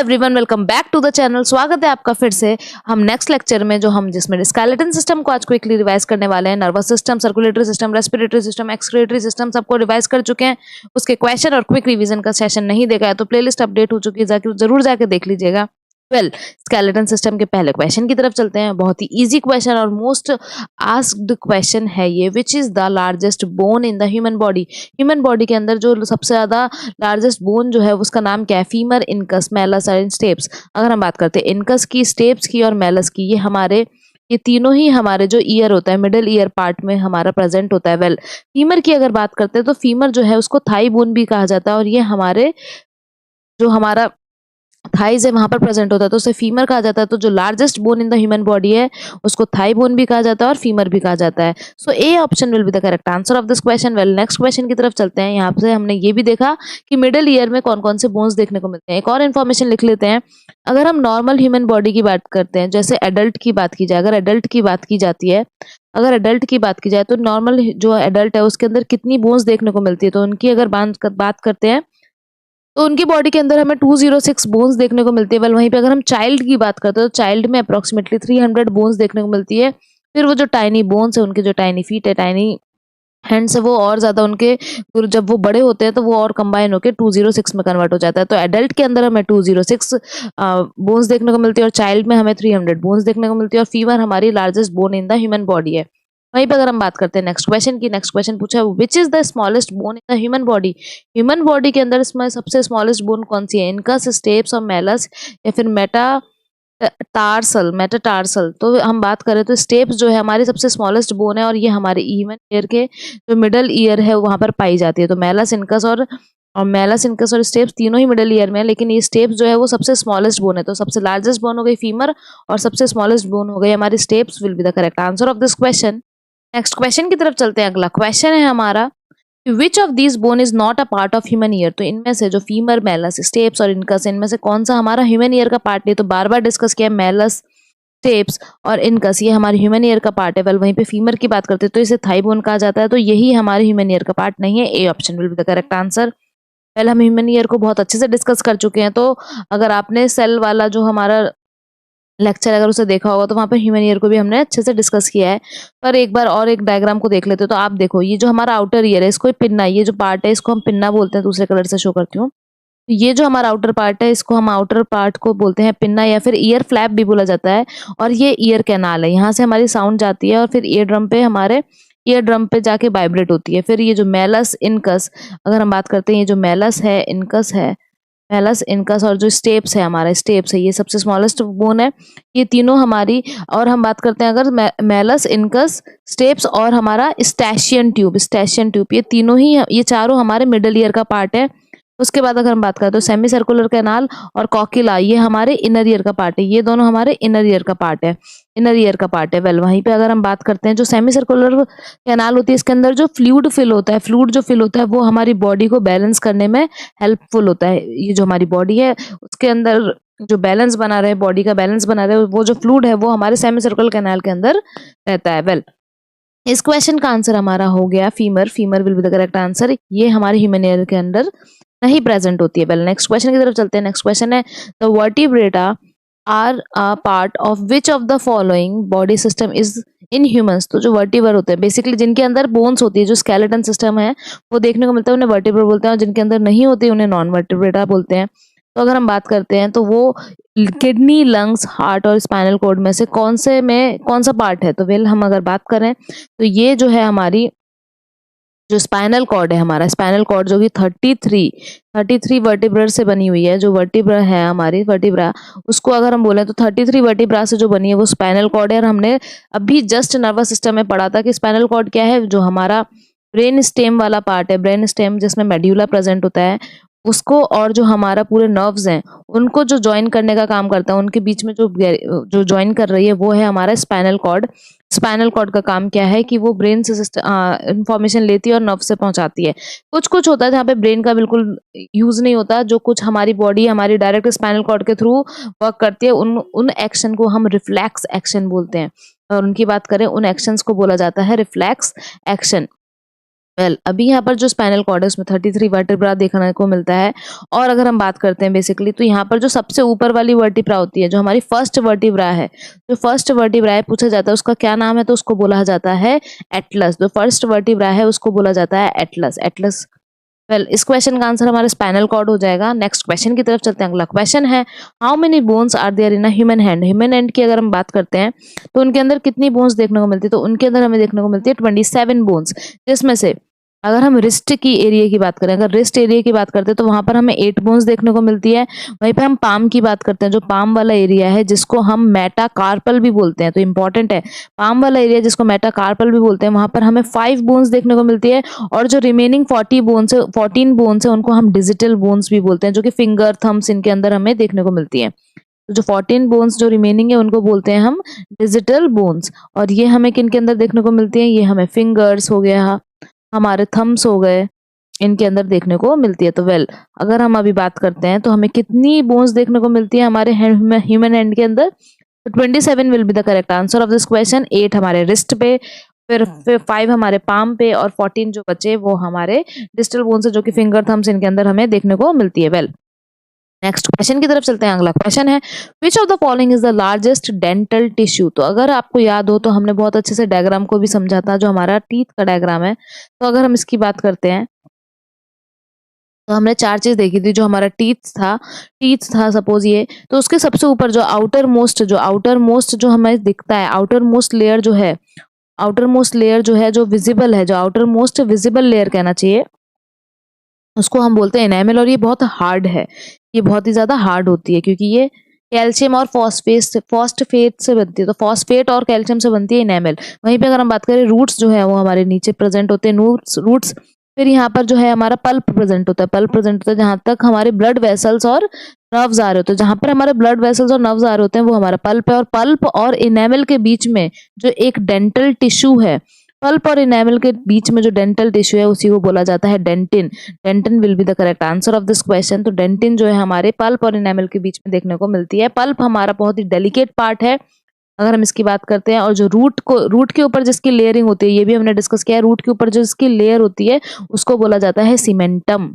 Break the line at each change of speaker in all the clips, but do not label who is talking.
Everyone, welcome back to the channel. स्वागत है आपका फिर से हम नेक्स्ट लेक्चर में, जिसमें स्केलेटन सिस्टम को आज क्विकली रिवाइज करने वाले हैं। Nervous system, circulatory system, respiratory system, excretory system सबको रिवाइज कर चुके हैं। उसके क्वेश्चन और क्विक रिवीजन का सेशन नहीं देखा है तो प्लेलिस्ट अपडेट हो चुकी है, जरूर जाके देख लीजिएगा। स्केलेटन सिस्टम के पहले क्वेश्चन की तरफ चलते हैं। बहुत ही इजी क्वेश्चन और मोस्ट आस्क्ड क्वेश्चन है ये। Which is the largest bone in the human body? Human body के अंदर जो सबसे ज्यादा लार्जेस्ट बोन जो है उसका नाम क्या है? फीमर, इनकस, मेलस और स्टेप्स। अगर हम बात करते हैं इनकस की, स्टेप्स की और मेलस की, ये तीनों ही हमारे जो ईयर होता है, मिडिल ईयर पार्ट में हमारा प्रेजेंट होता है। फीमर की अगर बात करते हैं तो फीमर जो है उसको थाई बोन भी कहा जाता है और ये हमारा थाइज है वहां पर प्रेजेंट होता है तो उसे फीमर कहा जाता है। तो जो largest bone in the human body है उसको थाई बोन भी कहा जाता है और फीमर भी कहा जाता है। So A option will be the correct answer of this question. Next question की तरफ चलते हैं। यहाँ से हमने ये भी देखा कि मिडिल ईयर में कौन कौन से बोन्स देखने को मिलते हैं। एक और इन्फॉर्मेशन लिख लेते हैं। अगर हम नॉर्मल ह्यूमन बॉडी की बात करते हैं, जैसे एडल्ट की बात की जाए, अगर एडल्ट की बात की जाती है, अगर एडल्ट की बात की जाए तो नॉर्मल जो एडल्ट है उसके अंदर कितनी बोन्स देखने को मिलती है, तो उनकी अगर बात करते हैं तो उनकी बॉडी के अंदर हमें 206 बोन्स देखने को मिलती है। वहीं पे अगर हम चाइल्ड की बात करते हैं तो चाइल्ड में अप्रोक्सीमेटली 300 बोन्स देखने को मिलती है। फिर वो जो टाइनी बोन्स है, उनके जो टाइनी फीट है, टाइनी हैंड्स है, वो और ज्यादा उनके जब वो बड़े होते हैं तो वो और कंबाइन होकर 206 में कन्वर्ट हो जाता है। तो एडल्ट के अंदर हमें 206 बोन्स देखने को मिलती है और चाइल्ड में हमें 300 बोन्स देखने को मिलती है और फीवर हमारी largest bone in the human body है। वहीं पर अगर हम बात करते हैं नेक्स्ट क्वेश्चन की, नेक्स्ट क्वेश्चन पूछा है which is the smallest bone in the human body? Human body के अंदर इसमें सबसे स्मॉलेस्ट बोन कौन सी है? इनकस, स्टेप्स और मेलस या फिर मेटाटार्सल। तो हम बात करें तो स्टेप्स जो है हमारी सबसे स्मॉलेस्ट बोन है और ये हमारे ह्यूमन ईयर के जो मिडल ईयर है वहां पर पाई जाती है। तो मेलस, इनकस और स्टेप्स तीनों ही मिडल ईयर में है, लेकिन ये स्टेप्स जो है वो सबसे स्मॉलेस्ट बोन है। तो सबसे लार्जेस्ट बोन हो गई फीमर और सबसे स्मॉलेस्ट बोन हो गई हमारी steps. Will be the correct answer of this question. Next question की तरफ चलते हैं। अगला क्वेश्चन है हमारा, which of these bone is not a part of human ear? तो इनमें से जो फीमर, मेलस, स्टेप्स और इनकस, इनमें से कौन सा हमारा ह्यूमन ईयर का पार्ट नहीं? तो बार बार डिस्कस किया, मेलस, स्टेप्स और इनकस ये हमारे ह्यूमन ईयर का पार्ट है। वहीं पे फीमर की बात करते हैं तो इसे थाई बोन कहा जाता है, तो यही हमारे ह्यूमन ईयर का पार्ट नहीं है। ए option will be the correct answer. पहले हम ह्यूमन ईयर को बहुत अच्छे से डिस्कस कर चुके हैं, तो अगर आपने सेल वाला जो हमारा लेक्चर अगर उसे देखा होगा तो वहां पर ह्यूमन ईयर को भी हमने अच्छे से डिस्कस किया है। पर एक बार और एक डायग्राम को देख लेते हो तो आप देखो, ये जो हमारा आउटर ईयर है इसको पिन्ना, ये जो पार्ट है इसको हम पिन्ना बोलते हैं। दूसरे कलर से शो करती हूँ। ये जो हमारा आउटर पार्ट है इसको हम आउटर पार्ट को बोलते हैं पिन्ना या फिर ईयर फ्लैप भी बोला जाता है। और ये ईयर कैनाल है, यहाँ से हमारी साउंड जाती है और फिर ईयर ड्रम पे जाके वाइब्रेट होती है। फिर ये जो मेलस, इनकस, अगर हम बात करते हैं, ये जो मेलस है, इनकस है, मेलस, इनकस और जो स्टेप्स है, हमारा स्टेप्स है, ये सबसे स्मॉलेस्ट बोन है। ये तीनों हमारी, और हम बात करते हैं अगर मेलस, इनकस, स्टेप्स और हमारा स्टैशियन ट्यूब, ये तीनों ही, ये चारों हमारे मिडल ईयर का पार्ट है। उसके बाद अगर हम बात करें तो सेमी सर्कुलर कैनाल और कॉकिला ये हमारे इनर ईयर का पार्ट है। ये दोनों हमारे इनर ईयर का पार्ट है। वहीं पे अगर हम बात करते हैं जो सेमी सर्कुलर कैनाल होती है इसके अंदर जो फ्लूइड जो फिल होता है वो हमारी बॉडी को बैलेंस करने में हेल्पफुल होता है। ये जो हमारी बॉडी है उसके अंदर जो बैलेंस बना रहे, बॉडी का बैलेंस बना रहे, वो जो फ्लूइड है वो हमारे सेमी सर्कुलर कैनाल के अंदर रहता है। इस क्वेश्चन का आंसर हमारा हो गया femur will be the correct answer. ये हमारे ह्यूमन ईयर के अंदर नहीं प्रेजेंट होती है। नेक्स्ट क्वेश्चन की तरफ चलते हैं। नेक्स्ट क्वेश्चन है, the vertebrata are a part of which of the following body system is in humans? तो जो वर्टिब्रा होते हैं बेसिकली जिनके अंदर बोन्स होती है, जो स्केलेटन सिस्टम है वो देखने को मिलता है, उन्हें वर्टिब्रा बोलते हैं, और जिनके अंदर नहीं होती उन्हें नॉन वर्टिब्रेटा बोलते हैं। तो अगर हम बात करते हैं तो वो किडनी, लंग्स, हार्ट और स्पाइनल कॉर्ड में से कौन सा पार्ट है? तो हम अगर बात करें तो ये जो है हमारी जो स्पाइनल कॉर्ड है, हमारा स्पाइनल कॉर्ड जो कि 33 वर्टिब्रा से बनी हुई है। जो वर्टिब्रा है हमारी वर्टिब्रा, उसको अगर हम बोले तो 33 वर्टिब्रा से जो बनी है वो स्पाइनल कॉर्ड है। और हमने अभी जस्ट नर्वस सिस्टम में पढ़ा था कि स्पाइनल कॉर्ड क्या है, जो हमारा ब्रेन स्टेम वाला पार्ट है, ब्रेन स्टेम जिसमें मेड्यूला प्रेजेंट होता है उसको, और जो हमारा पूरे नर्व्स हैं उनको जो ज्वाइन करने का काम करता है, उनके बीच में जो ज्वाइन कर रही है वो है हमारा स्पाइनल कॉर्ड। स्पाइनल कॉर्ड का काम क्या है कि वो ब्रेन से इंफॉर्मेशन लेती है और नर्व से पहुंचाती है। कुछ होता है जहाँ पे ब्रेन का बिल्कुल यूज नहीं होता, जो कुछ हमारी बॉडी हमारी डायरेक्ट स्पाइनल कॉर्ड के थ्रू वर्क करती है, उन एक्शन को हम रिफ्लेक्स एक्शन बोलते हैं। और उनकी बात करें, उन एक्शंस को बोला जाता है रिफ्लेक्स एक्शन। अभी यहाँ पर जो स्पाइनल कॉर्ड है उसमें 33 वर्टिब्रा देखने को मिलता है। और अगर हम बात करते हैं बेसिकली, तो यहाँ पर जो सबसे ऊपर वाली वर्टिब्रा होती है, जो हमारी फर्स्ट वर्टिब्रा है, जो फर्स्ट वर्टिब्रा है, पूछा जाता है उसका क्या नाम है, तो उसको बोला जाता है एटलस। जो फर्स्ट वर्टिब्रा है उसको बोला जाता है एटलस। एटलस। इस क्वेश्चन का आंसर हमारा स्पाइनल कॉर्ड हो जाएगा। नेक्स्ट क्वेश्चन की तरफ चलते हैं। अगला क्वेश्चन है, how many bones are there in a human hand. Human hand की अगर हम बात करते हैं तो उनके अंदर कितनी बोन्स देखने को मिलती है, तो उनके अंदर हमें देखने को मिलती है 27 बोन्स। जिसमें से अगर हम रिस्ट की एरिया की बात करें, अगर रिस्ट एरिया की बात करते हैं तो वहां पर हमें 8 बोन्स देखने को मिलती है। वहीं पे हम पाम की बात करते हैं, जो पाम वाला एरिया है जिसको हम मेटाकार्पल भी बोलते हैं, तो इंपॉर्टेंट है, पाम वाला एरिया जिसको मेटाकार्पल भी बोलते हैं, वहां पर हमें 5 बोन्स देखने को मिलती है। और जो रिमेनिंग 14 बोन्स है उनको हम डिजिटल बोन्स भी बोलते हैं, जो कि फिंगर थम्स इनके अंदर हमें देखने को मिलती है। तो जो 14 बोन्स जो रिमेनिंग है उनको बोलते हैं हम डिजिटल बोन्स। और ये हमें किन के अंदर देखने को मिलती है, ये हमें फिंगर्स हो गया, हमारे थम्स हो गए, इनके अंदर देखने को मिलती है। तो अगर हम अभी बात करते हैं तो हमें कितनी बोन्स देखने को मिलती है हमारे ह्यूमन हैंड के अंदर, तो 27 will be the correct answer of this question. 8 हमारे रिस्ट पे, फिर 5 हमारे पाम पे, और 14 जो बचे वो हमारे डिजिटल बोन्स है, जो कि फिंगर थम्स इनके अंदर हमें देखने को मिलती है। नेक्स्ट क्वेश्चन की तरफ चलते हैं। अगला क्वेश्चन है, विच of the following is the largest dental tissue. तो अगर आपको याद हो तो हमने बहुत अच्छे से डायग्राम को भी समझा था, जो हमारा टीथ का डायग्राम है। तो अगर हम इसकी बात करते हैं तो हमने 4 चीज देखी थी। जो हमारा टीथ था सपोज ये, तो उसके सबसे ऊपर जो आउटर मोस्ट जो हमें दिखता है, आउटर मोस्ट लेयर जो है जो विजिबल है, जो आउटर मोस्ट विजिबल लेयर कहना चाहिए, उसको हम बोलते हैं एनामेल। और ये बहुत हार्ड है, ये बहुत ही ज्यादा हार्ड होती है, क्योंकि ये कैल्शियम और फॉस्फेट से बनती है। तो फॉस्फेट और कैल्शियम से बनती है एनामेल। वहीं पे अगर हम बात करें रूट्स जो है वो हमारे नीचे प्रेजेंट होते हैं, रूट्स। फिर यहाँ पर जो है हमारा पल्प प्रेजेंट होता है, जहां तक हमारे ब्लड वेसल्स और नर्व्स आ रहे होते हैं। जहां पर हमारे ब्लड वेसल्स और नर्व्स आ रहे होते हैं वो हमारा पल्प है। और पल्प और इनेमल के बीच में जो एक डेंटल टिश्यू है, पल्प और इनेमल के बीच में जो डेंटल टिश्यू है उसी को बोला जाता है dentin. Dentin will be the correct answer of this question. तो डेंटिन जो है हमारे पल्प और इनेमल के बीच में देखने को मिलती है। पल्प हमारा बहुत ही डेलिकेट पार्ट है अगर हम इसकी बात करते हैं। और जो रूट के ऊपर जिसकी लेयरिंग होती है, ये भी हमने डिस्कस किया है, रूट के ऊपर जो इसकी लेयर होती है उसको बोला जाता है सीमेंटम।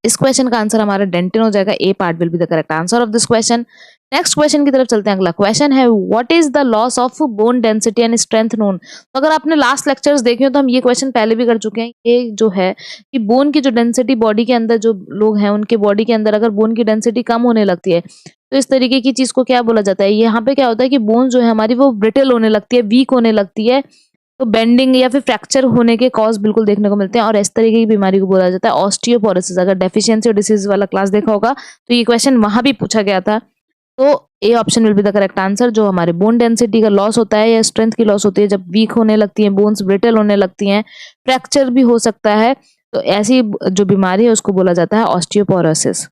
इस क्वेश्चन का आंसर हमारा डेंटिन हो जाएगा। A part will be the correct answer of this question. Next question की तरफ चलते हैं। अगला क्वेश्चन है, what is the loss of bone density and strength known. तो अगर आपने लास्ट लेक्चर्स देखे हो तो हम ये क्वेश्चन पहले भी कर चुके हैं। ये जो है कि बोन की जो डेंसिटी बॉडी के अंदर, जो लोग हैं उनके बॉडी के अंदर अगर बोन की डेंसिटी कम होने लगती है तो इस तरीके की चीज को क्या बोला जाता है। यहाँ पे क्या होता है कि बोन जो है हमारी वो ब्रिटल होने लगती है, वीक होने लगती है, तो बेंडिंग या फिर फ्रैक्चर होने के कॉज बिल्कुल देखने को मिलते हैं। और इस तरीके की बीमारी को बोला जाता है ऑस्टियोपोरोसिस। अगर डेफिशिएंसी और डिसीज वाला क्लास देखा होगा तो ये क्वेश्चन वहां भी पूछा गया था। तो ए option will be the correct answer. जो हमारे बोन डेंसिटी का लॉस होता है या स्ट्रेंथ की लॉस होती है जब वीक होने लगती है, बोन्स ब्रिटल होने लगती हैं, फ्रैक्चर भी हो सकता है, तो ऐसी जो बीमारी है उसको बोला जाता है ऑस्टियोपोरोसिस।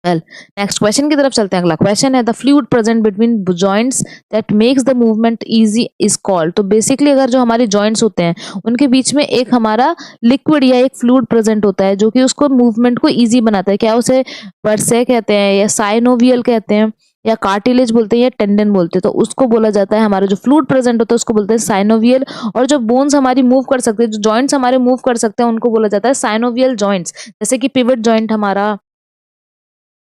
नेक्स्ट क्वेश्चन की तरफ चलते हैं। अगला क्वेश्चन है, the fluid present between joints that makes the movement easy is called. तो बेसिकली अगर जो हमारे जॉइंट्स होते हैं उनके बीच में एक हमारा लिक्विड या एक फ्लूइड प्रेजेंट होता है जो कि उसको मूवमेंट को इजी बनाता है, क्या उसे वर्से कहते हैं या साइनोवियल कहते हैं या कार्टिलेज बोलते हैं या टेंडन बोलते हैं, तो उसको बोला जाता है, हमारा जो फ्लूइड प्रेजेंट होता है उसको बोलते हैं साइनोवियल। और जो बोन्स हमारी मूव कर सकते हैं, जो जॉइंट्स हमारे मूव कर सकते हैं उनको बोला जाता है साइनोवियल जॉइंट्स। जैसे कि पिवट जॉइंट हमारा,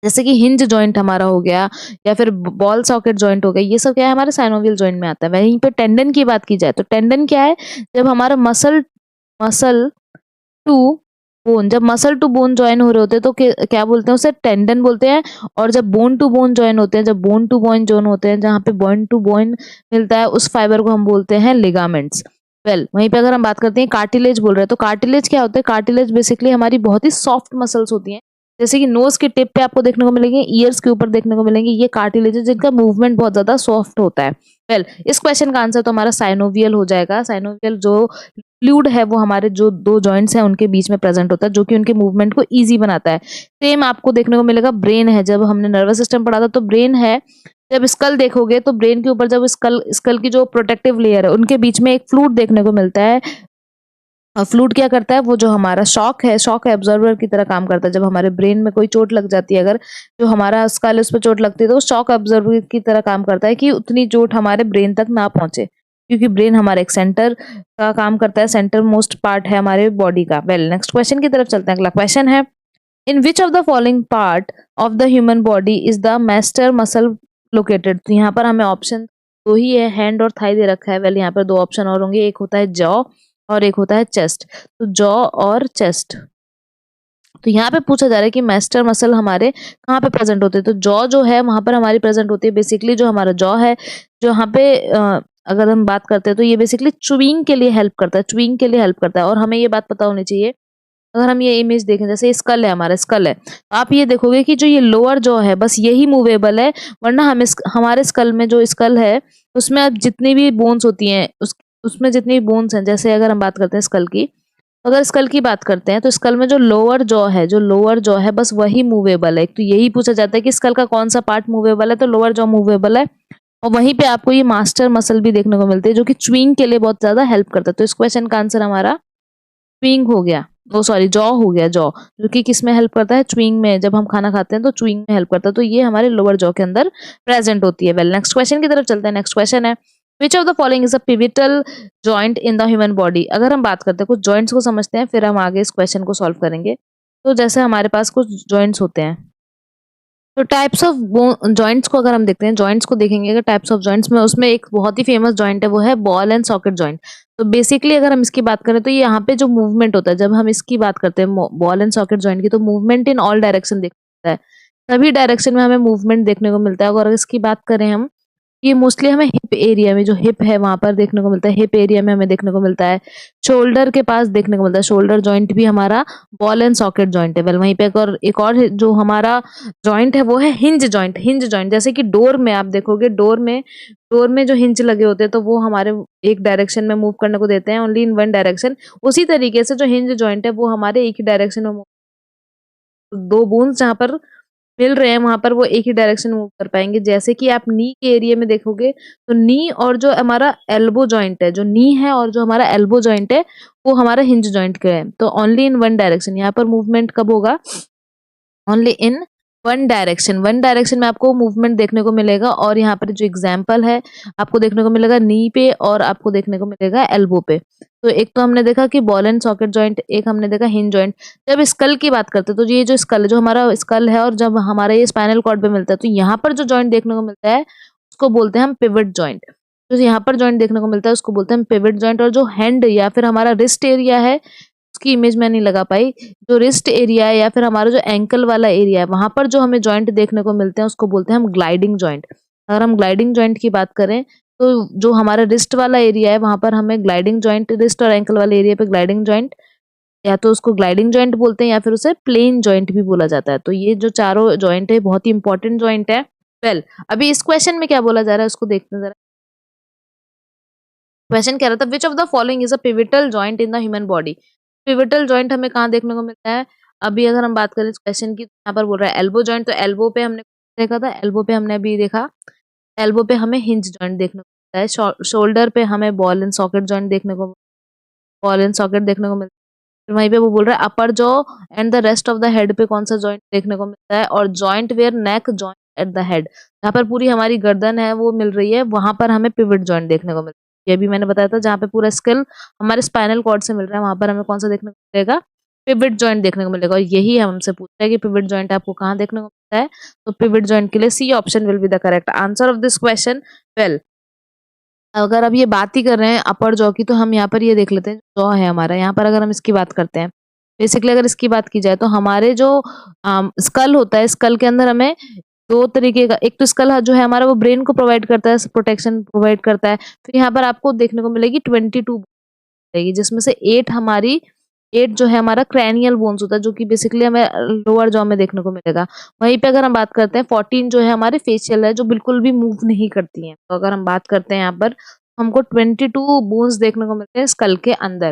जैसे कि हिंज जॉइंट हमारा हो गया, या फिर बॉल सॉकेट जॉइंट हो गया, ये सब क्या है हमारे साइनोवियल जॉइंट में आता है। वहीं पे टेंडन की बात की जाए तो टेंडन क्या है, जब हमारा मसल टू जब मसल टू बोन ज्वाइन हो रहे होते हैं तो क्या बोलते हैं उसे, टेंडन बोलते हैं। और जब बोन टू बोन ज्वाइन होते हैं, जब बोन टू बोन ज्वाइन होते हैं, जहाँ पे बोन टू बोन मिलता है, उस फाइबर को हम बोलते हैं लिगामेंट्स। वहीं पे अगर हम बात करते हैं कार्टिलेज बोल रहे हैं, तो कार्टिलेज क्या होता है, कार्टिलेज बेसिकली हमारी बहुत ही सॉफ्ट मसल्स होती हैं। जैसे कि नोज के टिप पे आपको देखने को मिलेंगे, ईयर्स के ऊपर देखने को मिलेंगे, ये कार्टिलेज है जिनका मूवमेंट बहुत ज्यादा सॉफ्ट होता है। इस क्वेश्चन का आंसर तो हमारा साइनोवियल हो जाएगा। साइनोवियल जो फ्लूइड है वो हमारे जो दो जॉइंट्स हैं उनके बीच में प्रेजेंट होता है, जो कि उनके मूवमेंट को इजी बनाता है। सेम आपको देखने को मिलेगा ब्रेन है, जब हमने नर्वस सिस्टम पढ़ा था तो ब्रेन है, जब स्कल देखोगे तो ब्रेन के ऊपर जब स्कल की जो प्रोटेक्टिव लेयर है उनके बीच में एक फ्लूइड देखने को मिलता है। फ्लूइड क्या करता है, वो जो हमारा शॉक है एब्जॉर्बर की तरह काम करता है। जब हमारे ब्रेन में कोई चोट लग जाती है, अगर जो हमारा स्कल है उस पर चोट लगती है तो शॉक एब्जॉर्बर की तरह काम करता है कि उतनी चोट हमारे ब्रेन तक ना पहुंचे। क्योंकि ब्रेन हमारा एक सेंटर का काम करता है, सेंटर मोस्ट पार्ट है हमारे बॉडी का। वेल नेक्स्ट क्वेश्चन की तरफ चलते हैं। अगला क्वेश्चन है, in which of the following part of the human body is the masseter muscle located. तो यहाँ पर हमें ऑप्शन दो ही है, हैंड और थाई दे रखा है। वेल यहाँ पर दो ऑप्शन और होंगे, एक होता है जॉ और एक होता है चेस्ट। तो जॉ और चेस्ट, तो यहाँ पे पूछा जा रहा है कि मैस्टर मसल हमारे कहाँ पे प्रेजेंट होते हैं। तो जॉ जो है वहां पर हमारी प्रेजेंट होती है। बेसिकली जो हमारा जॉ है, जो यहाँ पे अगर हम बात करते हैं तो ये बेसिकली च्यूइंग के लिए हेल्प करता है, च्यूइंग के लिए हेल्प करता है। और हमें ये बात पता होनी चाहिए, अगर हम ये इमेज देखें, जैसे स्कल है, हमारा स्कल है, तो आप ये देखोगे कि जो ये लोअर जॉ है बस यही मूवेबल है, वरना हम हमारे स्कल में जो स्कल है उसमें अब जितनी भी बोन्स होती हैं उसमें जितनी भी बोन्स हैं, जैसे अगर हम बात करते हैं स्कल की, अगर स्कल की बात करते हैं तो स्कल में जो लोअर जॉ है, बस वही मूवेबल है। तो यही पूछा जाता है कि स्कल का कौन सा पार्ट मूवेबल है, तो लोअर जॉ मूवेबल है। और वहीं पे आपको ये मास्टर मसल भी देखने को मिलते हैं जो कि च्यूइंग के लिए बहुत ज्यादा हेल्प करता है। तो इस क्वेश्चन का आंसर हमारा च्यूइंग हो गया, वो सॉरी जॉ हो गया। जॉ जो कि किस में हेल्प करता है, च्यूइंग में। जब हम खाना खाते हैं तो च्यूइंग में हेल्प करता है, तो ये हमारे लोअर जॉ के अंदर प्रेजेंट होती है। वेल नेक्स्ट क्वेश्चन की तरफ चलते हैं। नेक्स्ट क्वेश्चन है, विच of the following is a pivotal joint in the human body. अगर हम बात करते हैं, कुछ जॉइंट्स को समझते हैं, फिर हम आगे इस क्वेश्चन को सॉल्व करेंगे। तो जैसे हमारे पास कुछ जॉइंट्स होते हैं, तो टाइप्स ऑफ जॉइंट्स को अगर हम देखते हैं, जॉइंट्स को देखेंगे अगर टाइप्स ऑफ जॉइंट्स में, उसमें एक बहुत ही फेमस जॉइंट है, वो है बॉल एंड सॉकेट जॉइंट। तो बेसिकली अगर हम इसकी बात करें तो ये यहाँ पे जो मूवमेंट होता है, जब हम इसकी बात करते हैं बॉल एंड सॉकेट जॉइंट की, तो मूवमेंट इन ऑल डायरेक्शन देखता है, सभी डायरेक्शन में हमें मूवमेंट देखने को मिलता है। और अगर इसकी बात करें हम, ये मोस्टली हमें हिप एरिया में, जो हिप है वहां पर देखने को मिलता है, हिप एरिया में हमें देखने को मिलता है, शोल्डर के पास देखने को मिलता है। शोल्डर जॉइंट भी हमारा बॉल एंड सॉकेट जॉइंट है। वेल वहीं पे एक और जो हमारा जॉइंट है वो है हिंज जॉइंट। हिंज जॉइंट जैसे कि डोर में आप देखोगे, डोर में जो हिंज लगे होते हैं तो वो हमारे एक डायरेक्शन में मूव करने को देते हैं, ओनली इन वन डायरेक्शन। उसी तरीके से जो हिंज जॉइंट है वो हमारे एक ही डायरेक्शन में दो बोन्स जहां पर मिल रहे हैं वहां पर वो एक ही डायरेक्शन मूव कर पाएंगे। जैसे कि आप नी के एरिया में देखोगे, तो नी और जो हमारा एल्बो जॉइंट है, जो नी है और जो हमारा एल्बो जॉइंट है, वो हमारा हिंज जॉइंट का है। तो ओनली इन वन डायरेक्शन, यहाँ पर मूवमेंट कब होगा, only in one direction. One direction में आपको मूवमेंट देखने को मिलेगा। और यहाँ पर जो एग्जाम्पल है, आपको देखने को मिलेगा नी पे और आपको देखने को मिलेगा एल्बो पे। तो एक तो हमने देखा कि बॉल एंड सॉकेट जॉइंट, एक हमने देखा हिंज जॉइंट। जब स्कल की बात करते हैं तो ये जो स्कल है, जो हमारा स्कल है और जब हमारा ये स्पाइनल कॉर्ड पे मिलता है, तो यहाँ पर जो जॉइंट देखने को मिलता है उसको बोलते हैं हम पिवट जॉइंट। तो यहाँ पर जॉइंट देखने को मिलता है उसको बोलते हैं हम पिवट जॉइंट। और जो हैंड या फिर हमारा रिस्ट एरिया है, उसकी इमेज मैं नहीं लगा पाई, जो रिस्ट एरिया है या फिर हमारा जो एंकल वाला एरिया है, वहां पर जो हमें जॉइंट देखने को मिलते हैं उसको बोलते हैं हम ग्लाइडिंग जॉइंट। अगर हम ग्लाइडिंग जॉइंट की बात करें तो जो हमारा रिस्ट वाला एरिया है वहां पर हमें ग्लाइडिंग जॉइंट, रिस्ट और एंकल वाले एरिया पे ग्लाइडिंग जॉइंट, या तो उसको ग्लाइडिंग जॉइंट बोलते हैं या फिर उसे प्लेन जॉइंट भी बोला जाता है। तो ये जो चारों जॉइंट है बहुत ही इंपॉर्टेंट जॉइंट है। वेल अभी इस क्वेश्चन में क्या बोला जा रहा है उसको देखते हैं जरा। क्वेश्चन कह रहा था, विच of the following is a pivotal joint in the human body. Pivotal joint हमें कहाँ देखने को मिलता है। अभी अगर हम बात करें इस क्वेश्चन की, यहाँ पर बोल रहा है एल्बो जॉइंट। तो एल्बो पे हमने देखा था, एल्बो पे हमने अभी देखा, एल्बो पे हमें हिंज जॉइंट देखने को मिलता है। शोल्डर पे हमें बॉल एंड सॉकेट जॉइंट देखने को मिलता है। फिर वहीं पे वो बोल रहा है upper jaw and the rest of the head पे कौन सा जॉइंट देखने को मिलता है, और joint where neck joint at the head, जहाँ पर पूरी हमारी गर्दन है वो मिल रही है, वहां पर हमें पिवट जॉइंट देखने को मिलता है। ये भी मैंने बताया था, जहाँ पे पूरा स्किल हमारे स्पाइनल कॉर्ड से मिल रहा है वहां पर हमें कौन सा देखने को मिलेगा, पिवट जॉइंट देखने को मिलेगा। और यही हमसे पूछ रहा है कि पिवट जॉइंट आपको कहाँ देखने को मिलता है। तो पिवट जॉइंट के लिए C option will be the correct answer of this question. Well अगर अब ये बात ही कर रहे हैं अपर जॉ की, तो हम यहाँ पर ये देख लेते हैं जॉ है हमारा, यहाँ पर अगर हम इसकी बात करते हैं, बेसिकली अगर इसकी बात की जाए तो हमारे जो स्कल होता है, स्कल के अंदर हमें दो तरीके का, एक तो स्कल जो है हमारा वो ब्रेन को प्रोवाइड करता है, प्रोटेक्शन प्रोवाइड करता है। फिर यहाँ पर आपको देखने को मिलेगी 22 मिलेगी, जिसमें से 8 जो है हमारा क्रैनियल बोन्स होता है, जो कि बेसिकली हमें लोअर जॉ में देखने को मिलेगा। वहीं पे अगर हम बात करते हैं 14 जो है हमारे फेशियल है, जो बिल्कुल भी मूव नहीं करती हैं। तो अगर हम बात करते हैं यहाँ पर, हमको 22 बोन्स देखने को मिलते हैं स्कल के अंदर।